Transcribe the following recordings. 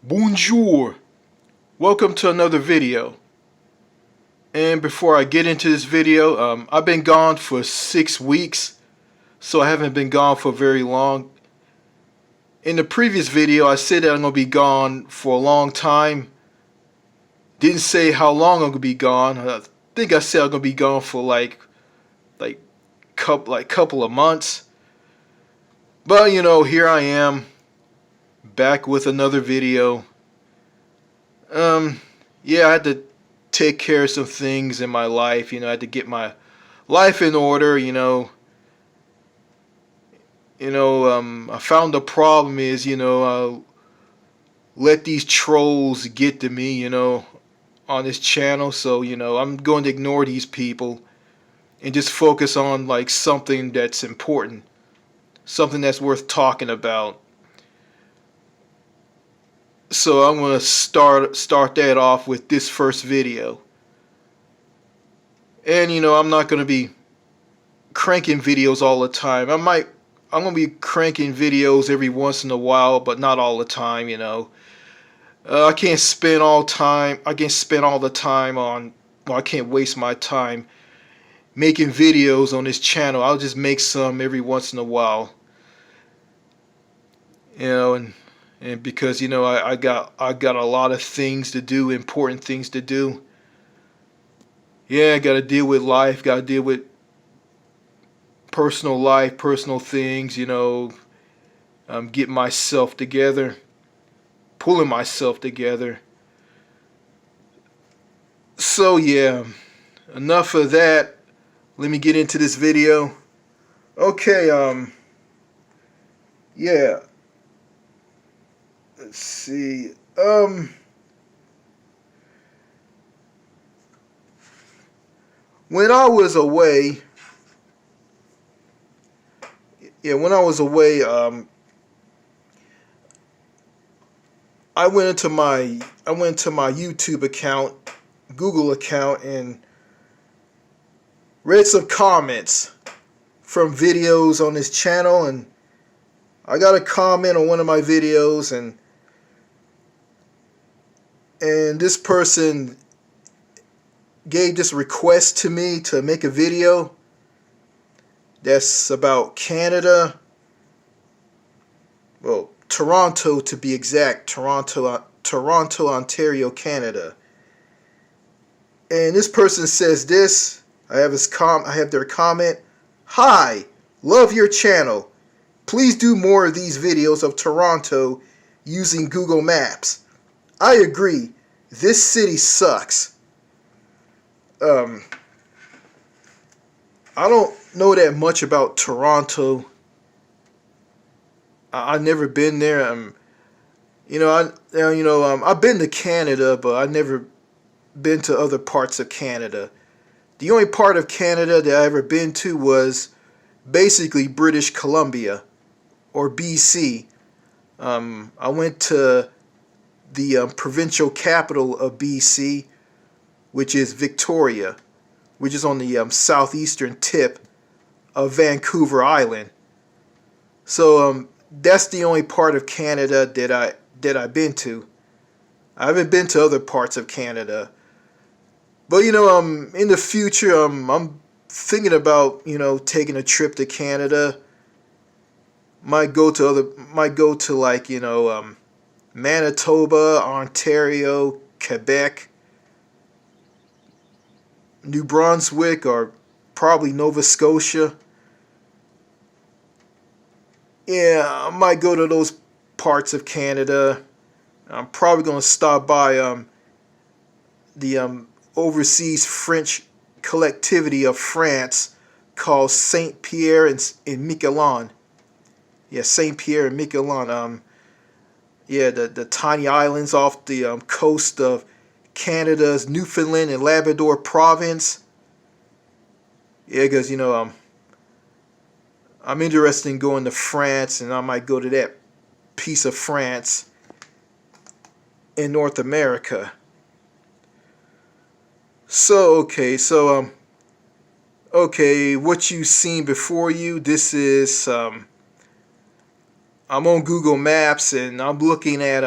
Bonjour! Welcome to another video. And before I get into this video, I've been gone for 6 weeks, so I haven't been gone for very long. In the previous video, I said that I'm going to be gone for a long time. Didn't say how long I'm going to be gone. I think I said I'm going to be gone for like couple of months. But here I am, back with another video. Yeah, I had to take care of some things in my life. I had to get my life in order. I found the problem is, let these trolls get to me, on this channel. So, I'm going to ignore these people and just focus on like something that's important, something that's worth talking about. So I'm going to start that off with this first video. And I'm not going to be cranking videos all the time. I'm going to be cranking videos every once in a while, but not all the time, I can't spend all the time on, well, I can't waste my time making videos on this channel. I'll just make some every once in a while. And because I got a lot of things to do, important things to do. Yeah, I got to deal with life, got to deal with personal life, personal things, getting myself together, pulling myself together. So yeah, enough of that. Let me get into this video. Okay, yeah. Let's see. When I was away, I went into my YouTube account, Google account, and read some comments from videos on this channel, and I got a comment on one of my videos, and this person gave this request to me to make a video that's about Canada. Well, Toronto to be exact. Toronto, Ontario, Canada. And this person says this. I have their comment. Hi, love your channel. Please do more of these videos of Toronto using Google Maps. I agree. This city sucks. I don't know that much about Toronto. I've never been there. I've been to Canada, but I've never been to other parts of Canada. The only part of Canada that I ever been to was basically British Columbia, or BC. I went to the provincial capital of BC, which is Victoria, which is on the southeastern tip of Vancouver Island. So that's the only part of Canada that I've been to. I haven't been to other parts of Canada. But in the future, I'm thinking about taking a trip to Canada. Might go to like Manitoba, Ontario, Quebec, New Brunswick, or probably Nova Scotia. Yeah, I might go to those parts of Canada. I'm probably going to stop by the overseas French collectivity of France called Saint Pierre and Miquelon. Yeah, Saint Pierre and Miquelon. The tiny islands off the coast of Canada's Newfoundland and Labrador province. Yeah, because I'm interested in going to France, and I might go to that piece of France in North America. So okay, what you've seen before you, this is I'm on Google Maps, and I'm looking at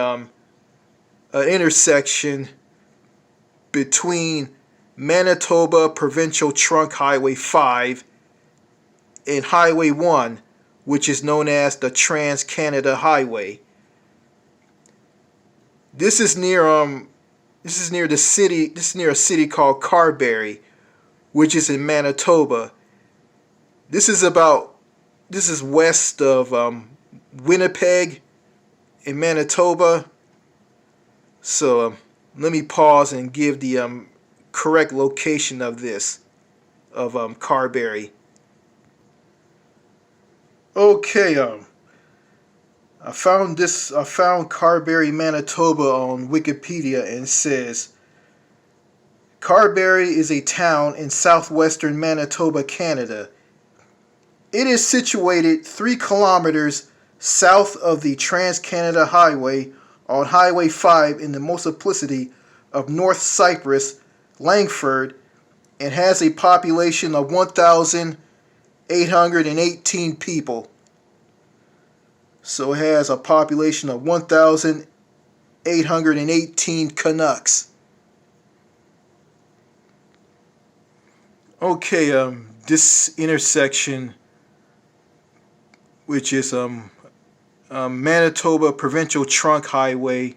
an intersection between Manitoba Provincial Trunk Highway 5 and Highway 1, which is known as the Trans-Canada Highway. This is near the city. This is near a city called Carberry, which is in Manitoba. This is west of Winnipeg in Manitoba. So let me pause and give the correct location of this, of Carberry. Okay, I found Carberry, Manitoba on Wikipedia, and it says Carberry is a town in southwestern Manitoba, Canada. It is situated 3 kilometers south of the Trans-Canada Highway on Highway 5 in the municipality of North Cypress, Langford, and has a population of 1,818 people. So it has a population of 1,818 Canucks. Okay, this intersection, which is Manitoba Provincial Trunk Highway,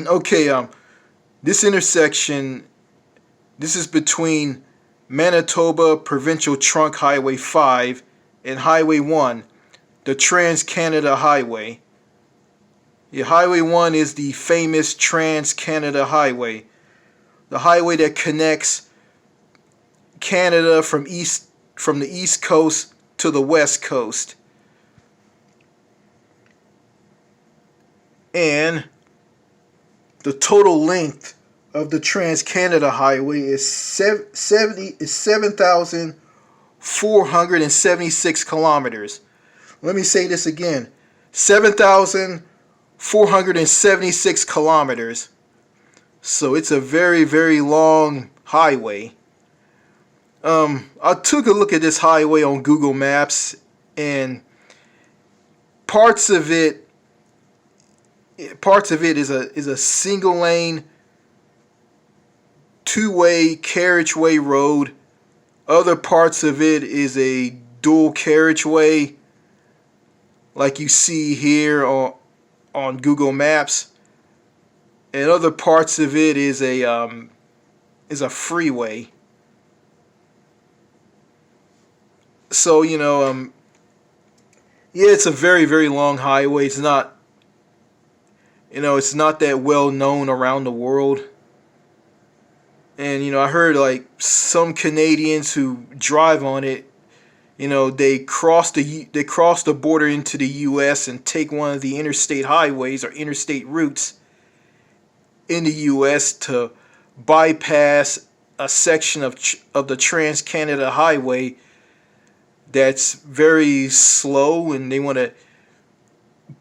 Okay, this intersection, this is between Manitoba Provincial Trunk Highway 5 and Highway 1, the Trans-Canada Highway. Yeah, Highway 1 is the famous Trans-Canada Highway, the highway that connects Canada from the east coast to the west coast. And the total length of the Trans-Canada Highway is 7,476 kilometers. Let me say this again. 7,476 kilometers. So it's a very, very long highway. I took a look at this highway on Google Maps, and parts of it is a single lane, two-way carriageway road. Other parts of it is a dual carriageway, like you see here on Google Maps, and other parts of it is a freeway. So yeah, it's a very, very long highway. It's not that well known around the world. And I heard like some Canadians who drive on it, they cross the border into the U.S. and take one of the interstate highways or interstate routes in the U.S. to bypass a section of the Trans-Canada Highway that's very slow, and they want to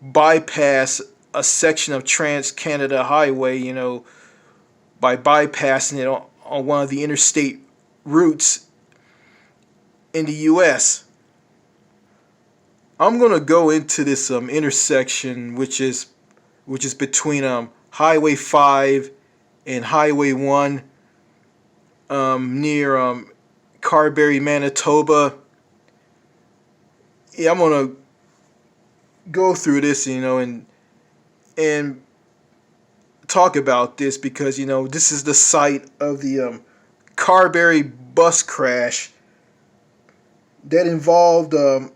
bypass a section of Trans-Canada Highway, by bypassing it on one of the interstate routes in the U.S. I'm gonna go into this intersection, which is between Highway 5 and Highway 1, near Carberry, Manitoba. Yeah, I'm gonna go through this, and talk about this because this is the site of the Carberry bus crash that involved a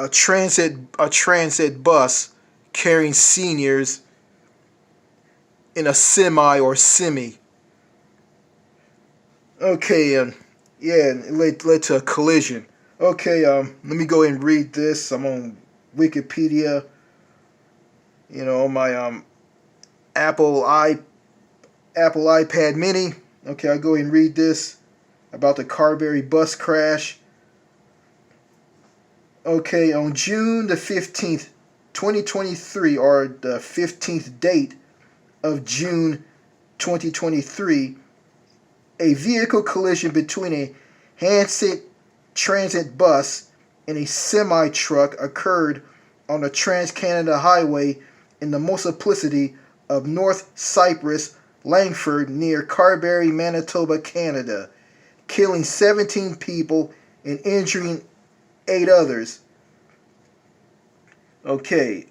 transit bus carrying seniors in a semi. Okay, yeah, it led to a collision. Okay, let me go ahead and read this. I'm on Wikipedia. On my Apple iPad Mini. Okay, I'll go ahead and read this about the Carberry bus crash. Okay, on June the 15th, 2023, or the 15th date of June 2023, a vehicle collision between a Transit bus in a semi-truck occurred on the Trans-Canada Highway in the municipality of North Cypress, Langford, near Carberry, Manitoba, Canada, killing 17 people and injuring 8 others. Okay,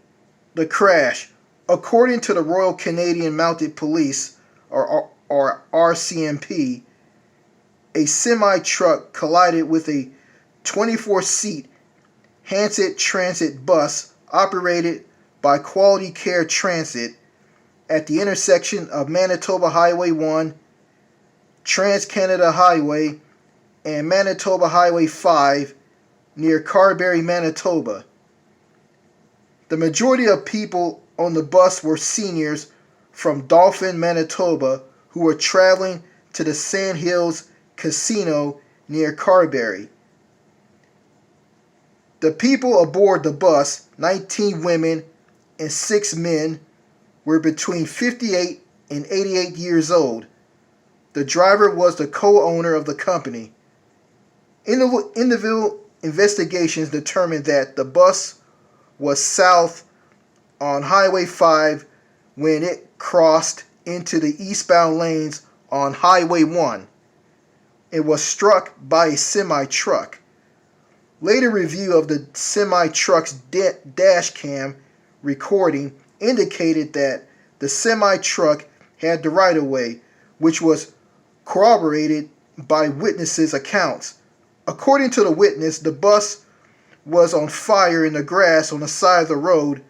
the crash. According to the Royal Canadian Mounted Police, or RCMP, a semi-truck collided with a 24-seat Hanset Transit bus operated by Quality Care Transit at the intersection of Manitoba Highway 1, Trans-Canada Highway, and Manitoba Highway 5 near Carberry, Manitoba. The majority of people on the bus were seniors from Dauphin, Manitoba, who were traveling to the Sandhills Casino near Carberry. The people aboard the bus, 19 women and 6 men, were between 58 and 88 years old. The driver was the co-owner of the company. Individual investigations determined that the bus was south on Highway 5 when it crossed into the eastbound lanes on Highway 1. It was struck by a semi-truck. Later review of the semi-truck's dash cam recording indicated that the semi-truck had the right-of-way, which was corroborated by witnesses' accounts. According to the witness, the bus was on fire in the grass on the side of the road,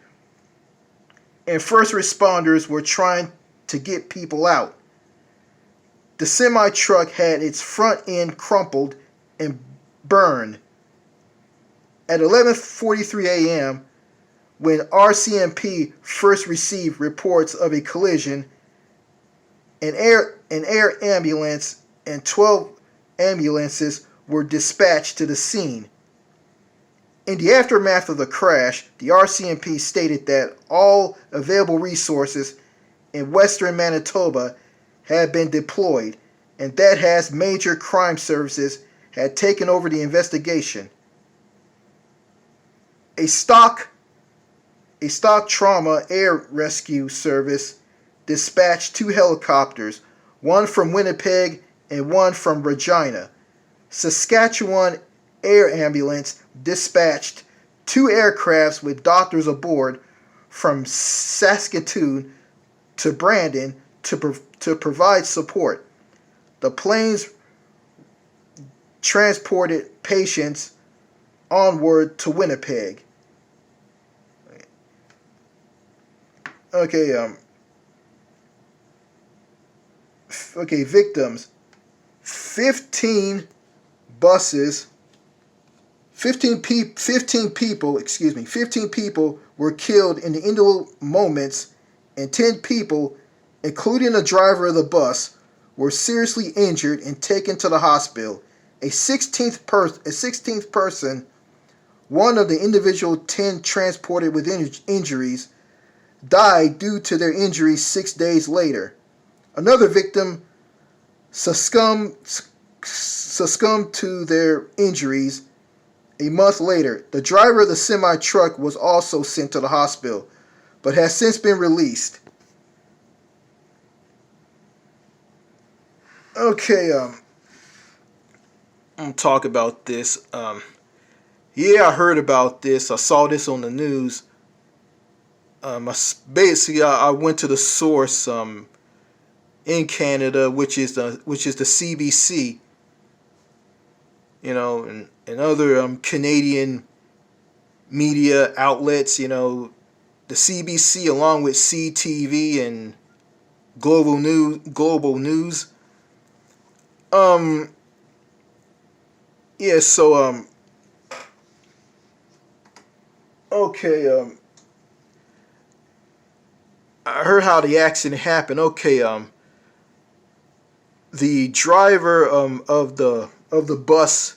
and first responders were trying to get people out. The semi-truck had its front end crumpled and burned. At 11:43 a.m., when RCMP first received reports of a collision, an air ambulance and 12 ambulances were dispatched to the scene. In the aftermath of the crash, the RCMP stated that all available resources in western Manitoba had been deployed, and that has major crime services had taken over the investigation. A stock trauma air rescue service dispatched 2 helicopters, one from Winnipeg and one from Regina. Saskatchewan Air Ambulance dispatched 2 aircrafts with doctors aboard from Saskatoon to Brandon to provide support. The planes transported patients onward to Winnipeg. Victims. 15 people were killed in the individual moments, and 10 people, including the driver of the bus, were seriously injured and taken to the hospital. A 16th person, one of the individual 10 transported with injuries, died due to their injuries 6 days later. Another victim succumbed to their injuries a month later. The driver of the semi-truck was also sent to the hospital, but has since been released. Okay, I'm gonna talk about this. I heard about this. I saw this on the news. I went to the source in Canada, which is the CBC, and other Canadian media outlets, the CBC along with CTV and Global News. I heard how the accident happened. The driver of the bus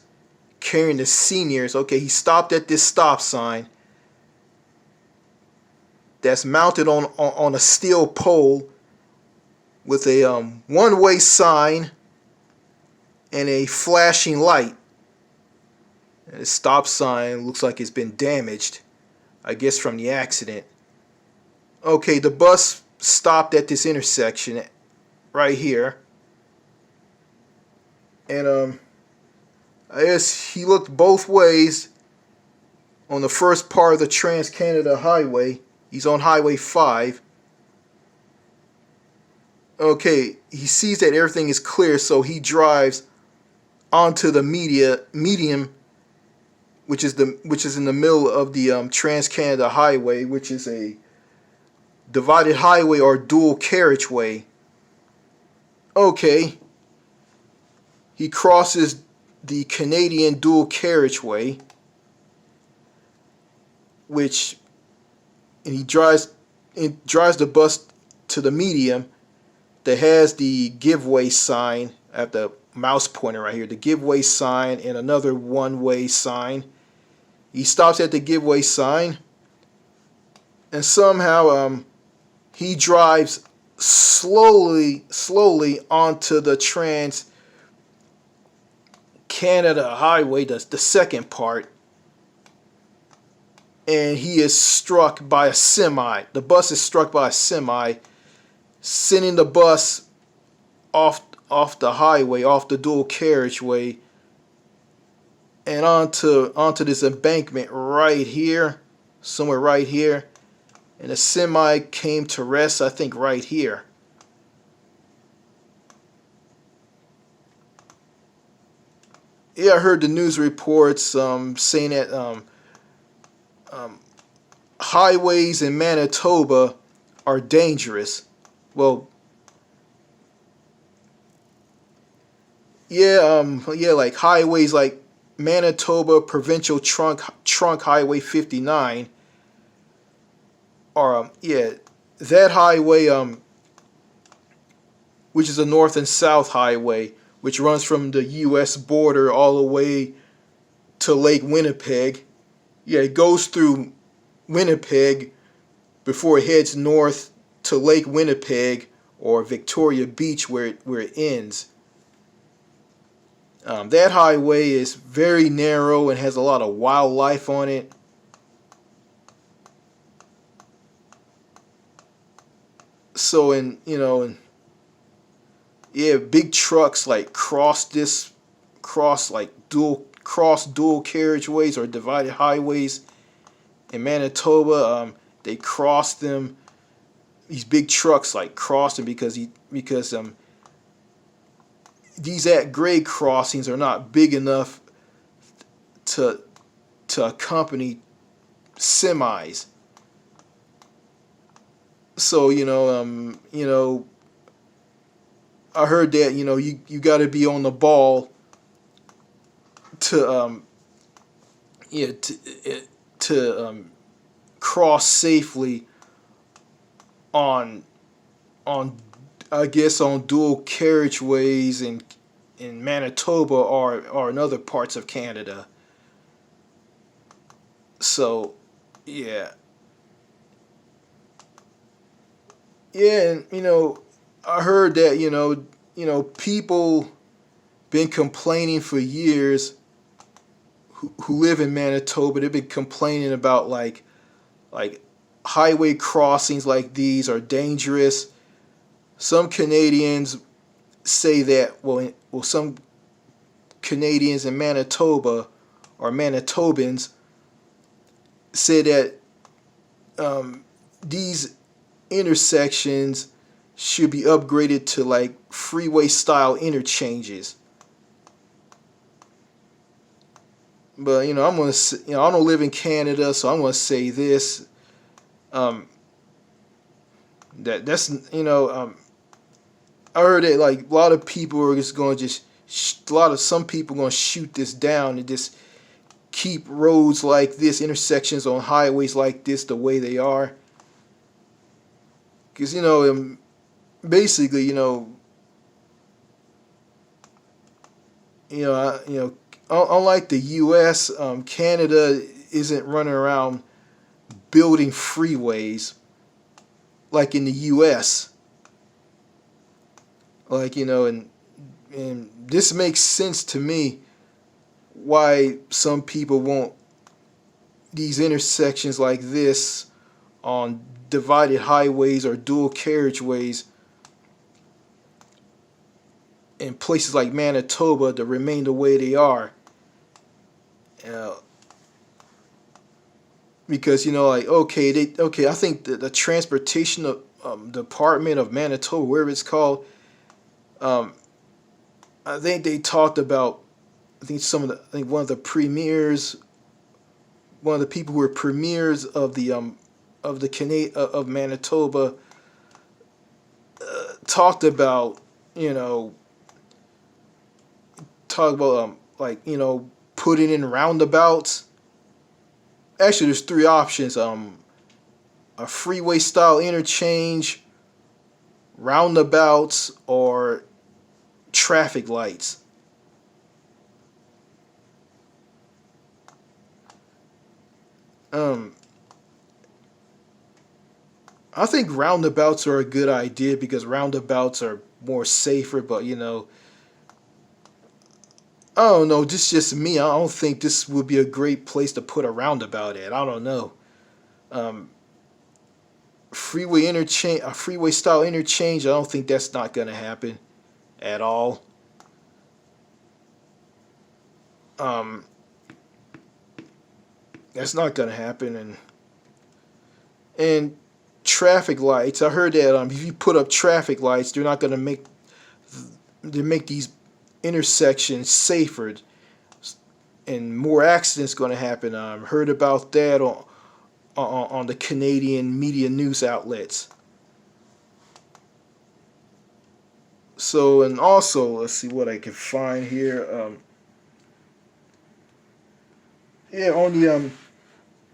carrying the seniors, he stopped at this stop sign that's mounted on a steel pole with a one-way sign and a flashing light. And the stop sign looks like it's been damaged, I guess from the accident. Okay, the bus stopped at this intersection right here. And I guess he looked both ways on the first part of the Trans-Canada Highway. He's on Highway 5. Okay, he sees that everything is clear, so he drives onto the medium, which is in the middle of the Trans-Canada Highway, which is a divided highway or dual carriageway. Okay, he crosses the Canadian dual carriageway, and he drives the bus to the medium that has the giveaway sign. I have the mouse pointer right here, the giveaway sign and another one-way sign. He stops at the giveaway sign, and somehow he drives slowly onto the Trans-Canada Highway, the second part, and he is struck by a semi. The bus is struck by a semi, sending the bus off the highway, off the dual carriageway, and onto this embankment right here, somewhere right here. And the semi came to rest, I think, right here. Yeah, I heard the news reports saying that highways in Manitoba are dangerous. Well, yeah, like highways like Manitoba Provincial Trunk Highway 59, or that highway, which is a north and south highway, which runs from the U.S. border all the way to Lake Winnipeg. Yeah, it goes through Winnipeg before it heads north to Lake Winnipeg or Victoria Beach, where it ends. That highway is very narrow and has a lot of wildlife on it. So, big trucks like cross dual carriageways or divided highways in Manitoba. They cross them. These big trucks like cross them because these at-grade crossings are not big enough to accompany semis. So I heard that you got to be on the ball to cross safely on I guess on dual carriageways in Manitoba or in other parts of Canada. So yeah. Yeah, and I heard that people been complaining for years who live in Manitoba. They've been complaining about like highway crossings like these are dangerous. Some Canadians say that some Canadians in Manitoba or Manitobans say that these intersections should be upgraded to like freeway style interchanges. But I'm gonna I don't live in Canada, so I'm gonna say this. That's I heard that like a lot of people are just gonna some people gonna shoot this down and just keep roads like this, intersections on highways like this the way they are. Because basically unlike the U.S., Canada isn't running around building freeways like in the U.S. And this makes sense to me why some people want these intersections like this on divided highways or dual carriageways in places like Manitoba to remain the way they are. Uh, because like I think the transportation department of Manitoba, wherever it's called, um, I think they talked about. I think one of the premiers, one of the people who were premiers of the of Manitoba, talked about you know talk about putting in roundabouts. Actually, there's three options: a freeway style interchange, roundabouts, or traffic lights. Um, I think roundabouts are a good idea because roundabouts are more safer. But I don't know. This is just me. I don't think this would be a great place to put a roundabout at. I don't know. Um, a freeway style interchange. I don't think that's not gonna happen at all. Um, that's not gonna happen. And traffic lights. I heard that if you put up traffic lights, they're not gonna make these intersections safer, and more accidents going to happen. Heard about that on the Canadian media news outlets. So, and also, let's see what I can find here. Yeah, on the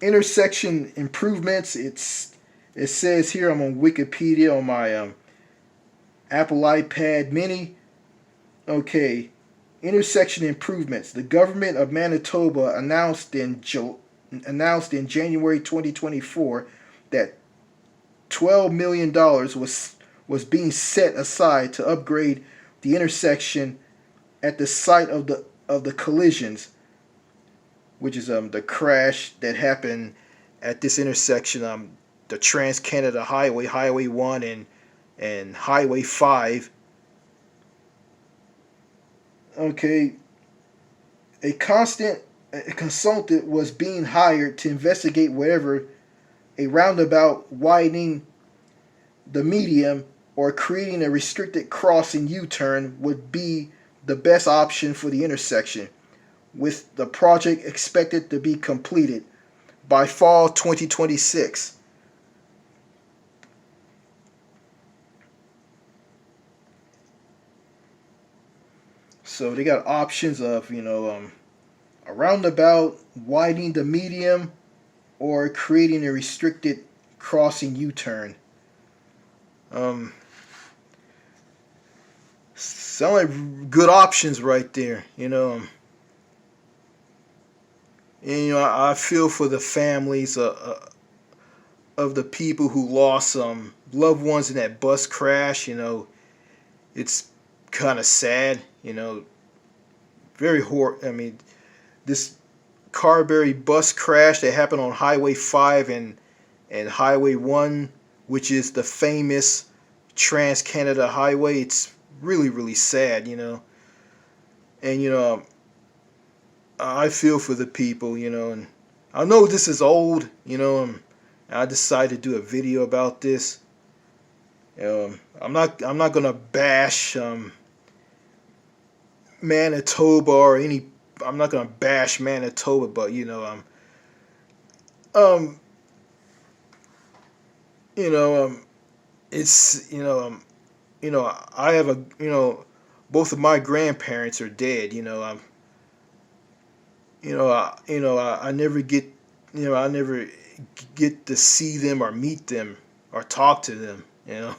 intersection improvements, it says here I'm on Wikipedia on my Apple iPad Mini. Okay, intersection improvements. The government of Manitoba announced in January 2024 that $12 million was being set aside to upgrade the intersection at the site of the collisions, which is the crash that happened at this intersection, the Trans Canada Highway, Highway 1 and Highway 5. Okay, a consultant was being hired to investigate whether a roundabout widening the medium or creating a restricted crossing U-turn would be the best option for the intersection, with the project expected to be completed by fall 2026. So they got options of a roundabout, widening the medium, or creating a restricted crossing U-turn. Um, Sound like good options right there, And I feel for the families of the people who lost loved ones in that bus crash. It's kind of sad. Very I mean, this Carberry bus crash that happened on Highway 5 and Highway 1, which is the famous Trans Canada Highway. It's really, really sad, And, I feel for the people, and I know this is old, and I decided to do a video about this. I'm not gonna bash Manitoba or any. I'm not gonna bash Manitoba, but um, you know, it's I have both of my grandparents are dead. I never get, I never get to see them or meet them or talk to them. Yeah,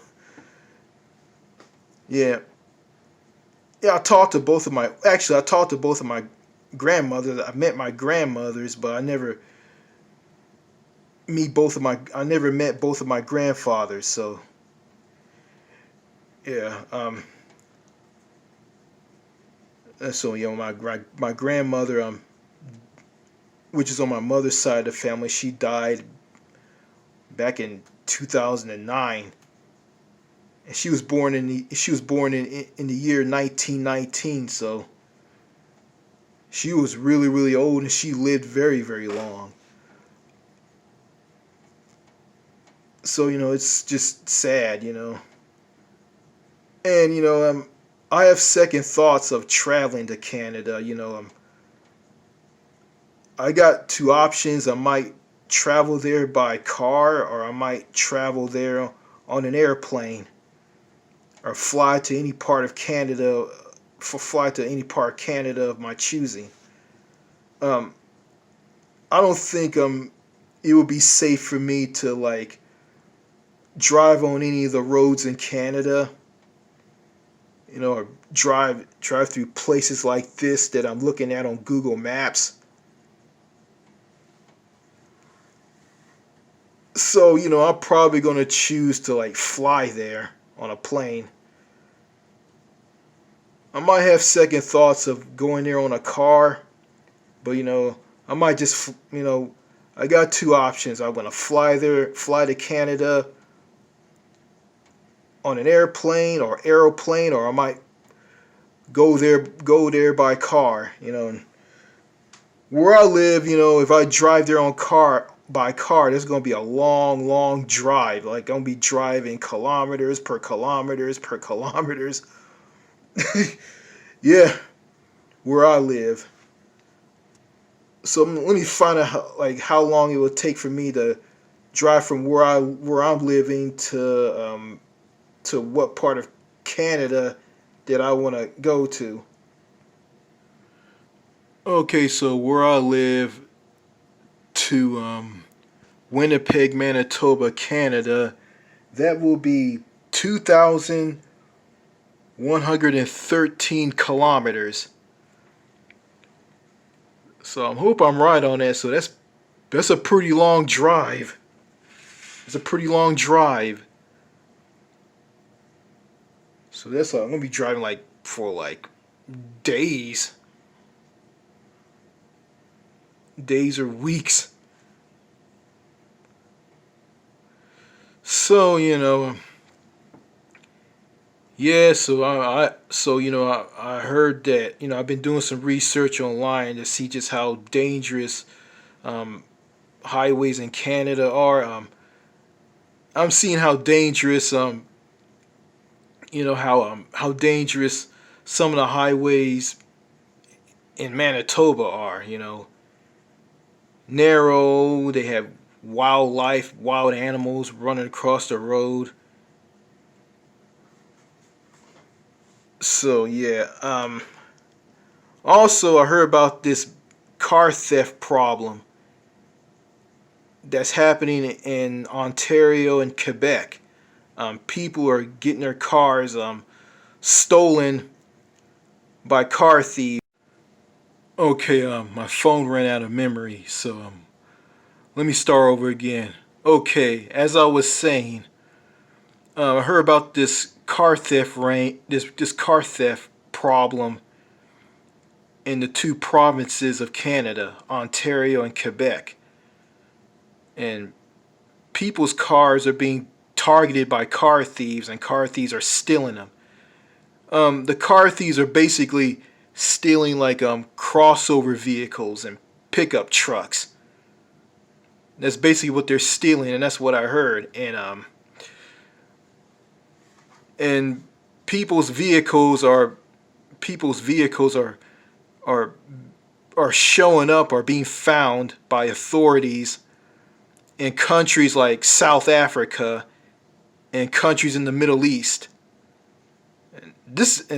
yeah. I talked to both of my grandmothers. I met my grandmothers, but I never met both of my grandfathers. So yeah, So my grandmother, which is on my mother's side of the family, she died back in 2009, and she was born in the year 1919. So she was really really old, and she lived very very long. So it's just sad, and I have second thoughts of traveling to Canada. I got two options. I might travel there by car, or I might travel there on an airplane, or fly to any part of Canada, of my choosing. Um, I don't think it would be safe for me to like drive on any of the roads in Canada, or drive through places like this that I'm looking at on Google Maps. So, I'm probably going to choose to like fly there on a plane. I might have second thoughts of going there on a car, but I might just, I got two options. I'm going to fly to Canada on an airplane or aeroplane, or I might go there by car. Where I live, if I drive there by car, there's gonna be a long, long drive. Like I'm gonna be driving kilometers per kilometers per kilometers. Yeah, where I live. So let me find out how long it will take for me to drive from where I'm living to what part of Canada that I want to go to. Okay, so where I live to Winnipeg, Manitoba, Canada, that will be 2,113 kilometers. So I hope I'm right on that. So that's a pretty long drive. It's a pretty long drive. So I'm gonna be driving for days, or weeks. So yeah. So I heard that I've been doing some research online to see just how dangerous um, highways in Canada are. I'm seeing how dangerous how dangerous some of the highways in Manitoba are. Narrow. They have wildlife, wild animals running across the road. So yeah. Also, I heard about this car theft problem that's happening in Ontario and Quebec. People are getting their cars stolen by car thieves. Okay, my phone ran out of memory, so let me start over again. Okay, as I was saying, I heard about this car theft problem in the two provinces of Canada, Ontario and Quebec, and people's cars are being targeted by car thieves, and car thieves are stealing them. The car thieves are basically stealing crossover vehicles and pickup trucks. That's basically what they're stealing, and that's what I heard. And people's vehicles are showing up or being found by authorities in countries like South Africa and countries in the Middle East. And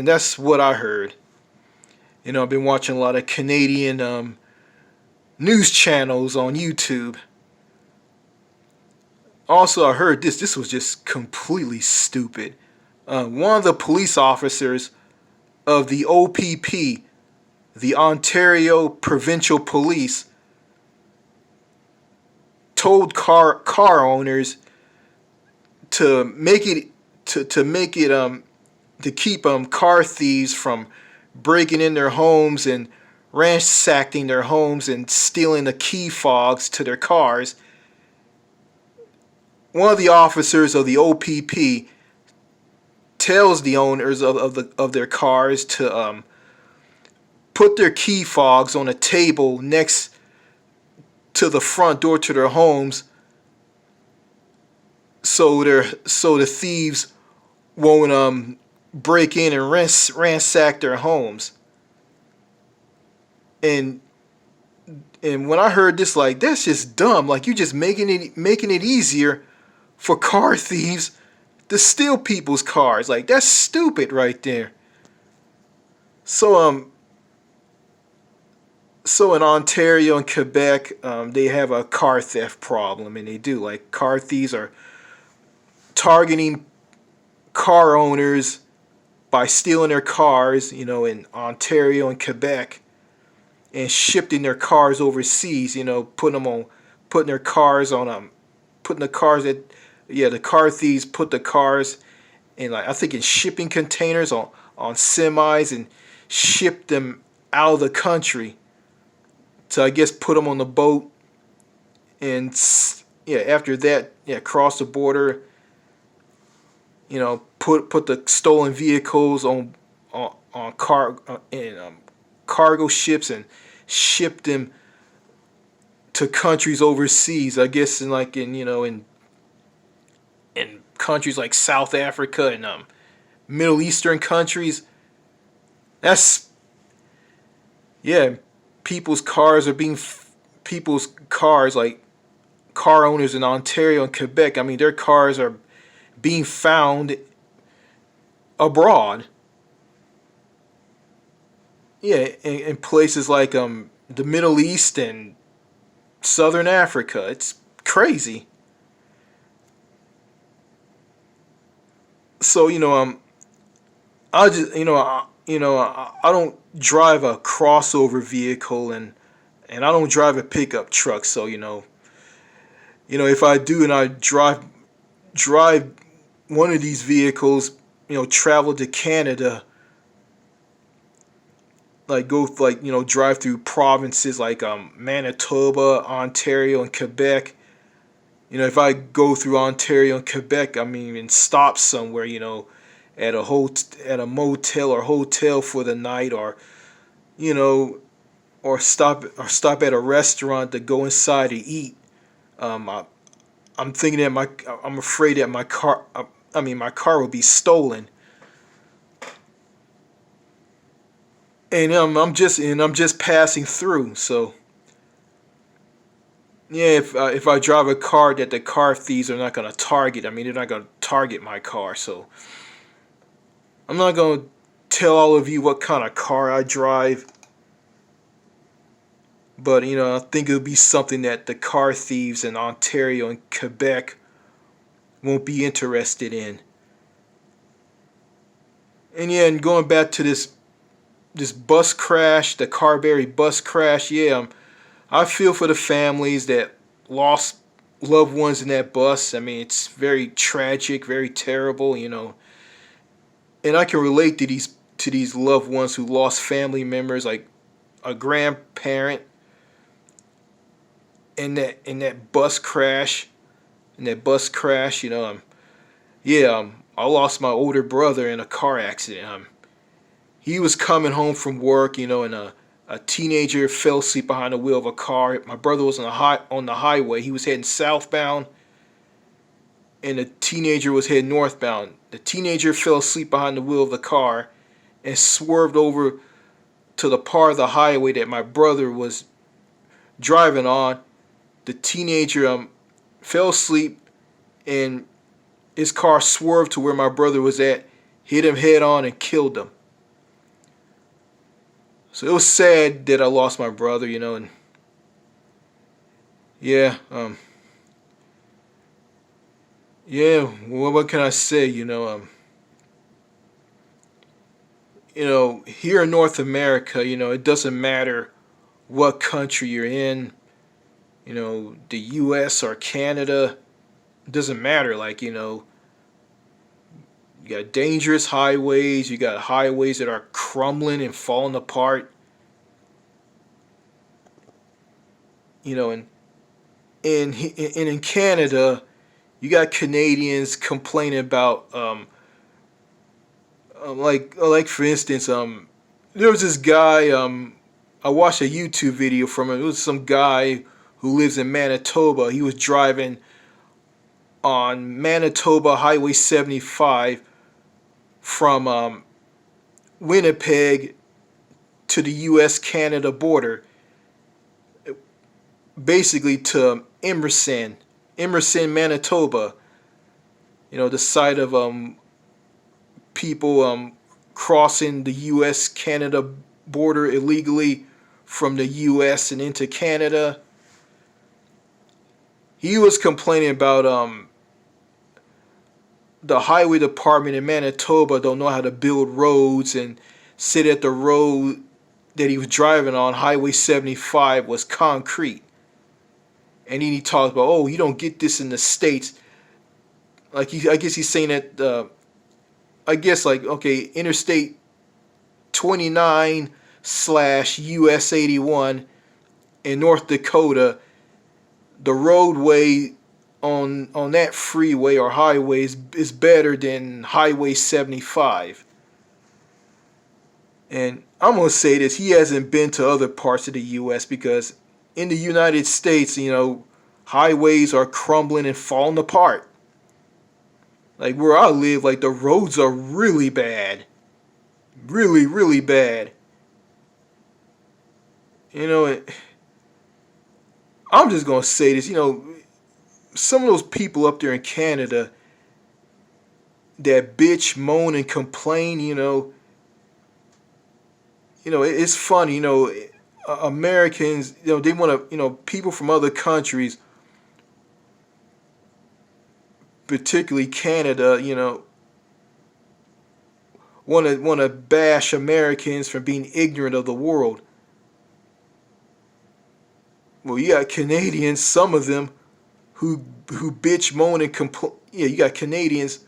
that's what I heard. I've been watching a lot of Canadian news channels on YouTube. Also, I heard this was just completely stupid. One of the police officers of the OPP, the Ontario Provincial Police, told car owners to make it to keep car thieves from breaking in their homes and ransacking their homes and stealing the key fobs to their cars. One of the officers of the OPP tells the owners of their cars to put their key fobs on a table next to the front door to their homes, so the thieves won't break in and ransack their homes. And when I heard this, like, that's just dumb. Like, you just making it easier for car thieves to steal people's cars. Like, that's stupid right there. So so in Ontario and Quebec, they have a car theft problem, and they do. Like, car thieves are targeting car owners by stealing their cars, in Ontario and Quebec, and shifting their cars overseas, putting their cars on putting the cars that, yeah, the car thieves put the cars in, like, I think in shipping containers on semis, and ship them out of the country to, I guess, put them on the boat, and yeah, after that, yeah, cross the border, put the stolen vehicles on cargo ships and ship them to countries overseas. I guess in countries like South Africa and Middle Eastern countries. That's, yeah, people's cars are being people's cars, like car owners in Ontario and Quebec. I mean, their cars are being found abroad. Yeah, in places like the Middle East and Southern Africa. It's crazy. So I just I don't drive a crossover vehicle, and I don't drive a pickup truck. So if I do and I drive one of these vehicles, travel to Canada, like go like drive through provinces like Manitoba, Ontario, and Quebec. If I go through Ontario and Quebec, I mean, and stop somewhere, at a motel or hotel for the night, or you know, or stop at a restaurant to go inside to eat. I, I'm thinking that I'm afraid that my car will be stolen, and I'm just passing through. So yeah, if I drive a car that the car thieves are not gonna target, I mean, they're not gonna target my car. So I'm not gonna tell all of you what kind of car I drive, but I think it'll be something that the car thieves in Ontario and Quebec won't be interested in. And yeah, and going back to this bus crash, the Carberry bus crash, yeah, I feel for the families that lost loved ones in that bus. I mean, it's very tragic, very terrible, and I can relate to these loved ones who lost family members, like a grandparent in that bus crash. In that bus crash, yeah, I lost my older brother in a car accident. He was coming home from work, and a teenager fell asleep behind the wheel of a car. My brother was on the highway. He was heading southbound, and the teenager was heading northbound. The teenager fell asleep behind the wheel of the car and swerved over to the part of the highway that my brother was driving on. The teenager fell asleep, and his car swerved to where my brother was at, hit him head on, and killed him. So it was sad that I lost my brother, and yeah, yeah. Well, what can I say? Here in North America, it doesn't matter what country you're in. The U.S. or Canada, it doesn't matter. Like You got dangerous highways. You got highways that are crumbling and falling apart. You know, and in Canada, you got Canadians complaining about like for instance there was this guy I watched a YouTube video from him. It was some guy who lives in Manitoba. He was driving on Manitoba Highway 75 from Winnipeg to the U.S. Canada border, basically to Emerson, Manitoba. You know, the site of people crossing the U.S. Canada border illegally from the U.S. and into Canada. He was complaining about the highway department in Manitoba don't know how to build roads, and said that the road that he was driving on, Highway 75, was concrete. And then he talks about, oh, you don't get this in the States. Like I guess he's saying that I guess like, okay, Interstate 29 slash US 81 in North Dakota, the roadway on that freeway or highway is better than Highway 75. And I'm gonna say this: he hasn't been to other parts of the U.S. because in the United States, you know, highways are crumbling and falling apart. Like where I live, like the roads are really bad, really, really bad. You know, I'm just gonna say this. You know, some of those people up there in Canada that bitch, moan, and complain. It's funny. Americans. They want to. People from other countries, particularly Canada. Want to bash Americans for being ignorant of the world. Well, you got Canadians, some of them, who bitch, moan, and complain. Yeah, you got Canadians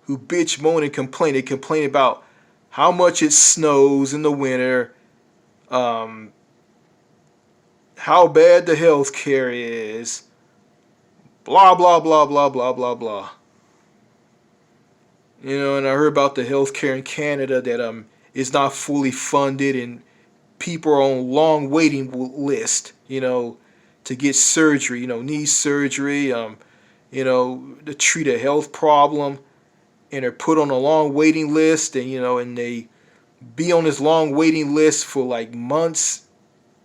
who bitch, moan, and complain. They complain about how much it snows in the winter, how bad the health care is, blah, blah, blah, blah, blah, blah, blah. And I heard about the health care in Canada that is not fully funded, and people are on long waiting list, to get surgery, knee surgery, to treat a health problem, and are put on a long waiting list, and they be on this long waiting list for like months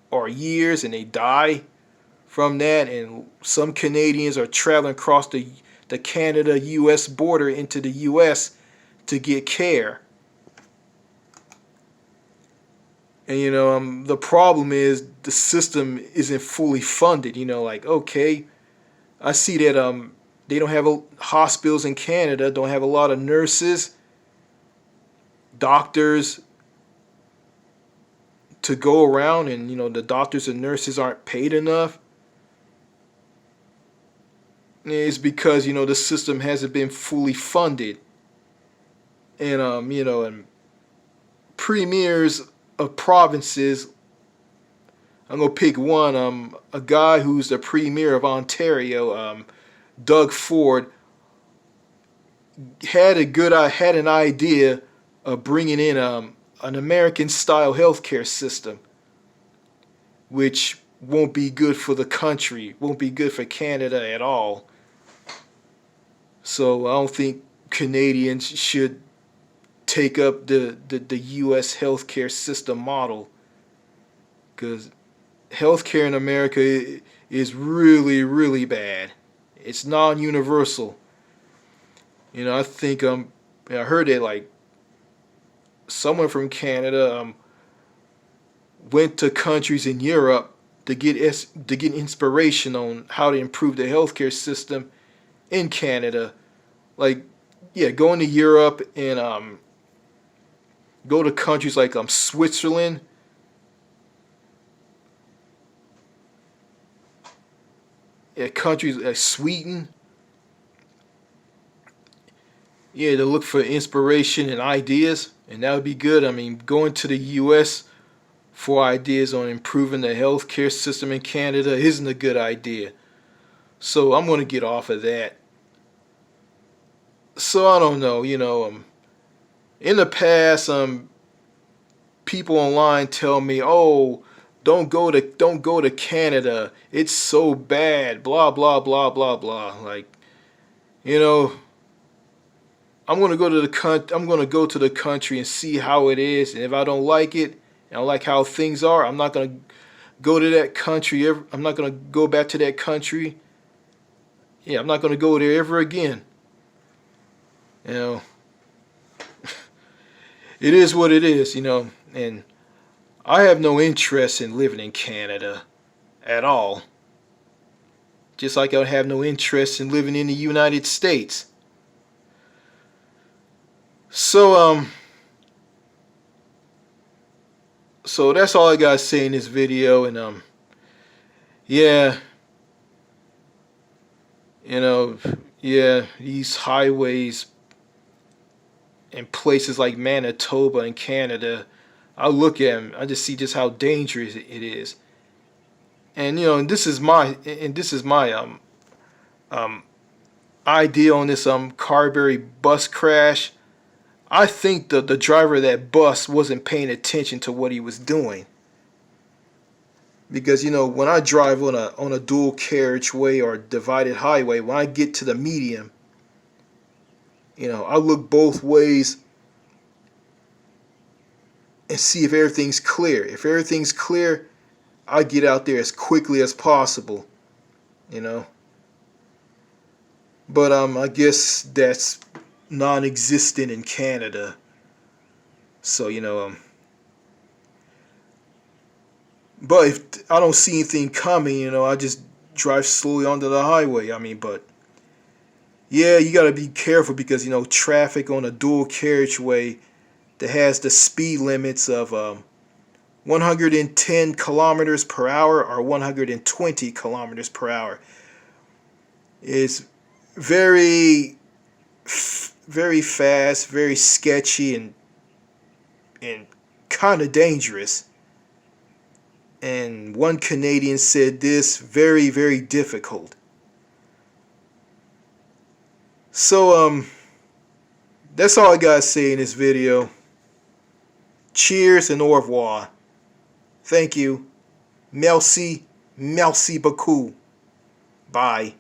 or years, and they die from that. And some Canadians are traveling across the Canada-U.S. border into the U.S. to get care. And the problem is the system isn't fully funded. Like, okay, I see that they don't have hospitals in Canada, don't have a lot of nurses, doctors to go around, and the doctors and nurses aren't paid enough. It's because the system hasn't been fully funded. And and premiers of provinces, I'm gonna pick one. A guy who's the premier of Ontario, Doug Ford, had an idea of bringing in an American-style healthcare system, which won't be good for the country, won't be good for Canada at all. So I don't think Canadians should take up the U.S. healthcare system model, because healthcare in America is really, really bad. It's non-universal. I think I heard that like someone from Canada went to countries in Europe to get inspiration on how to improve the healthcare system in Canada. Like, yeah, going to Europe and go to countries like Switzerland. Yeah, countries like Sweden. yeah, to look for inspiration and ideas, and that would be good. I mean, going to the U.S. for ideas on improving the healthcare system in Canada isn't a good idea. So I'm going to get off of that. So I don't know, in the past, people online tell me, "Oh, don't go to Canada. It's so bad." Blah blah blah blah blah. Like, you know, I'm gonna go to the country and see how it is, and if I don't like it, and I like how things are, I'm not gonna go to that country. I'm not gonna go back to that country. Yeah, I'm not gonna go there ever again. You know, it is what it is. And I have no interest in living in Canada at all. Just like I have no interest in living in the United States. So so that's all I gotta say in this video, and yeah, you know, yeah, these highways in places like Manitoba in Canada, I look at them, I just see just how dangerous it is. And and this is my um idea on this Carberry bus crash. I think the driver of that bus wasn't paying attention to what he was doing. Because when I drive on a dual carriageway or divided highway, when I get to the medium, I look both ways and see if everything's clear. If everything's clear, I get out there as quickly as possible, you know. But I guess that's non-existent in Canada. So but if I don't see anything coming, I just drive slowly onto the highway. I mean, but yeah, you got to be careful because traffic on a dual carriageway that has the speed limits of 110 kilometers per hour or 120 kilometers per hour is very, very fast, very sketchy, and kind of dangerous. And one Canadian said this, very, very difficult. So that's all I gotta say in this video. Cheers and au revoir. Thank you. Merci beaucoup. Bye.